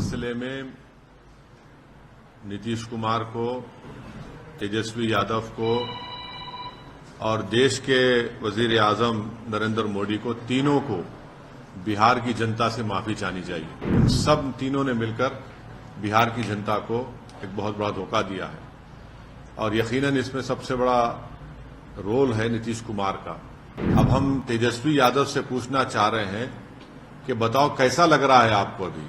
सिलसिले में नीतीश कुमार को, तेजस्वी यादव को और देश के वजीर आजम नरेंद्र मोदी को, तीनों को बिहार की जनता से माफी चाहनी चाहिए। उन सब तीनों ने मिलकर बिहार की जनता को एक बहुत बड़ा धोखा दिया है और यकीनन इसमें सबसे बड़ा रोल है नीतीश कुमार का। अब हम तेजस्वी यादव से पूछना चाह रहे हैं कि बताओ कैसा लग रहा है आपको? अभी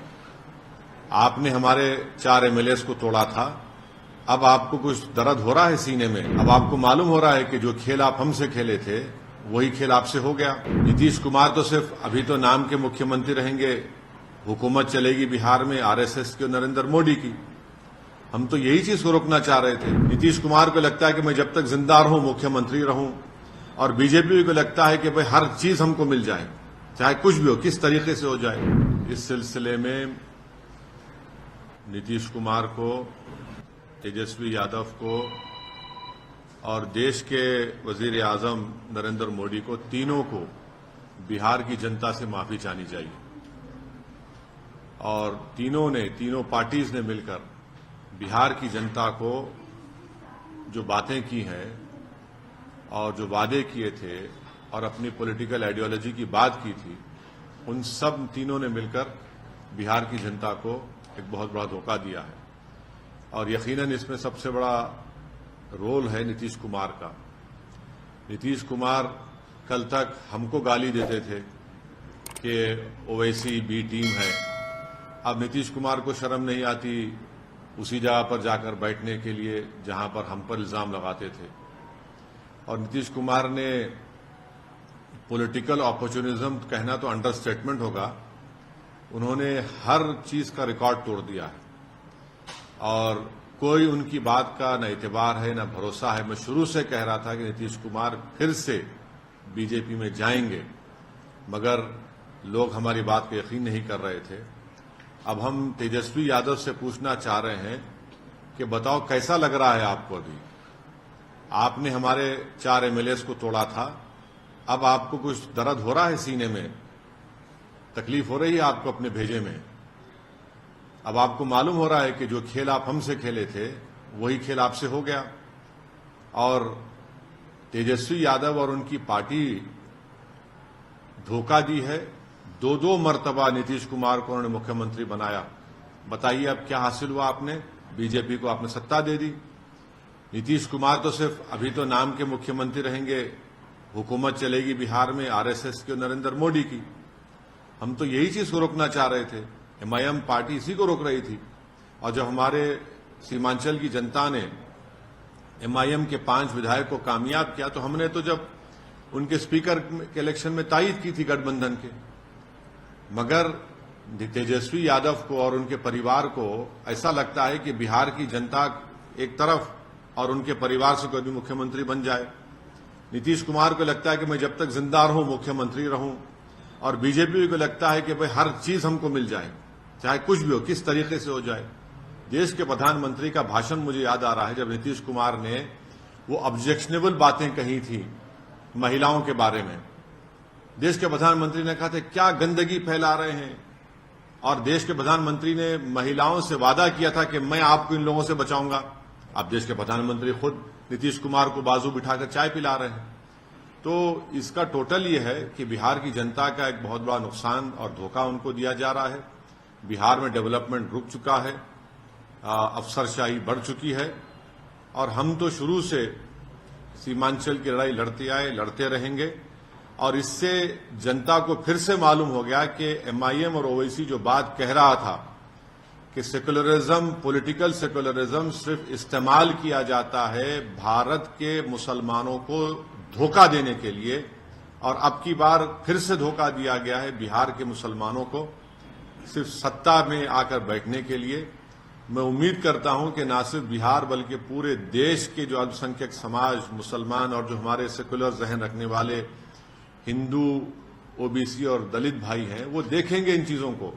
आपने हमारे 4 एमएलएस को तोड़ा था, अब आपको कुछ दर्द हो रहा है सीने में? अब आपको मालूम हो रहा है कि जो खेल आप हमसे खेले थे वही खेल आपसे हो गया। नीतीश कुमार तो सिर्फ अभी तो नाम के मुख्यमंत्री रहेंगे, हुकूमत चलेगी बिहार में आरएसएस की और नरेंद्र मोदी की। हम तो यही चीज को रोकना चाह रहे थे। नीतीश कुमार को लगता है कि मैं जब तक जिंदा रहूं मुख्यमंत्री रहूं, और बीजेपी को लगता है कि भाई हर चीज हमको मिल जाए, चाहे कुछ भी हो, किस तरीके से हो जाए। इस सिलसिले में नीतीश कुमार को, तेजस्वी यादव को और देश के वजीर आजम नरेंद्र मोदी को, तीनों को बिहार की जनता से माफी चाहनी चाहिए। और तीनों पार्टीज ने मिलकर बिहार की जनता को जो बातें की हैं और जो वादे किए थे और अपनी पॉलिटिकल आइडियोलॉजी की बात की थी, उन सब तीनों ने मिलकर बिहार की जनता को एक बहुत बड़ा धोखा दिया है और यकीनन इसमें सबसे बड़ा रोल है नीतीश कुमार का। नीतीश कुमार कल तक हमको गाली देते थे कि ओवैसी बी टीम है। अब नीतीश कुमार को शर्म नहीं आती उसी जगह पर जाकर बैठने के लिए जहां पर हम पर इल्जाम लगाते थे। और नीतीश कुमार ने पॉलिटिकल अपॉर्चुनिज्म कहना तो अंडरस्टेटमेंट होगा, उन्होंने हर चीज का रिकॉर्ड तोड़ दिया है और कोई उनकी बात का न एतबार है न भरोसा है। मैं शुरू से कह रहा था कि नीतीश कुमार फिर से बीजेपी में जाएंगे, मगर लोग हमारी बात को यकीन नहीं कर रहे थे। अब हम तेजस्वी यादव से पूछना चाह रहे हैं कि बताओ कैसा लग रहा है आपको? अभी आपने हमारे 4 एमएलएस को तोड़ा था, अब आपको कुछ दर्द हो रहा है सीने में? तकलीफ हो रही है आपको अपने भेजे में? अब आपको मालूम हो रहा है कि जो खेल आप हमसे खेले थे वही खेल आपसे हो गया। और तेजस्वी यादव और उनकी पार्टी धोखा दी है। 2 मर्तबा नीतीश कुमार को उन्होंने मुख्यमंत्री बनाया। बताइए अब क्या हासिल हुआ आपने? बीजेपी को आपने सत्ता दे दी। नीतीश कुमार तो सिर्फ अभी तो नाम के मुख्यमंत्री रहेंगे, हुकूमत चलेगी बिहार में आरएसएस की और नरेंद्र मोदी की। हम तो यही चीज को रोकना चाह रहे थे। एमआईएम पार्टी इसी को रोक रही थी। और जब हमारे सीमांचल की जनता ने एमआईएम के 5 विधायक को कामयाब किया, तो हमने तो जब उनके स्पीकर के इलेक्शन में तायद की थी गठबंधन के। मगर तेजस्वी यादव को और उनके परिवार को ऐसा लगता है कि बिहार की जनता एक तरफ और उनके परिवार से कोई भी मुख्यमंत्री बन जाए। नीतीश कुमार को लगता है कि मैं जब तक जिंदा रहूं मुख्यमंत्री रहूं, और बीजेपी को लगता है कि भाई हर चीज हमको मिल जाए, चाहे कुछ भी हो, किस तरीके से हो जाए। देश के प्रधानमंत्री का भाषण मुझे याद आ रहा है, जब नीतीश कुमार ने वो ऑब्जेक्शनेबल बातें कही थी महिलाओं के बारे में। देश के प्रधानमंत्री ने कहा था क्या गंदगी फैला रहे हैं, और देश के प्रधानमंत्री ने महिलाओं से वादा किया था कि मैं आपको इन लोगों से बचाऊंगा। अब देश के प्रधानमंत्री खुद नीतीश कुमार को बाजू बिठाकर चाय पिला रहे हैं। तो इसका टोटल ये है कि बिहार की जनता का एक बहुत बड़ा नुकसान और धोखा उनको दिया जा रहा है। बिहार में डेवलपमेंट रुक चुका है, अफसरशाही बढ़ चुकी है, और हम तो शुरू से सीमांचल की लड़ाई लड़ते आए, लड़ते रहेंगे। और इससे जनता को फिर से मालूम हो गया कि एमआईएम और ओवैसी जो बात कह रहा था कि सेकुलरिज्म, पॉलिटिकल सेकुलरिज्म सिर्फ इस्तेमाल किया जाता है भारत के मुसलमानों को धोखा देने के लिए, और अब की बार फिर से धोखा दिया गया है बिहार के मुसलमानों को सिर्फ सत्ता में आकर बैठने के लिए। मैं उम्मीद करता हूं कि न सिर्फ बिहार बल्कि पूरे देश के जो अल्पसंख्यक समाज, मुसलमान और जो हमारे सेकुलर जहन रखने वाले हिंदू, ओबीसी और दलित भाई हैं, वो देखेंगे इन चीजों को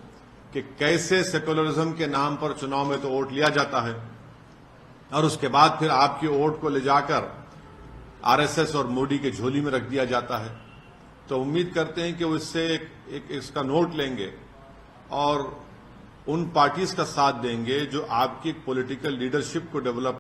कि कैसे सेकुलरिज्म के नाम पर चुनाव में तो वोट लिया जाता है और उसके बाद फिर आपकी वोट को ले जाकर आरएसएस और मोदी के झोली में रख दिया जाता है। तो उम्मीद करते हैं कि वो इससे एक इसका नोट लेंगे और उन पार्टीज का साथ देंगे जो आपकी पॉलिटिकल लीडरशिप को डेवलप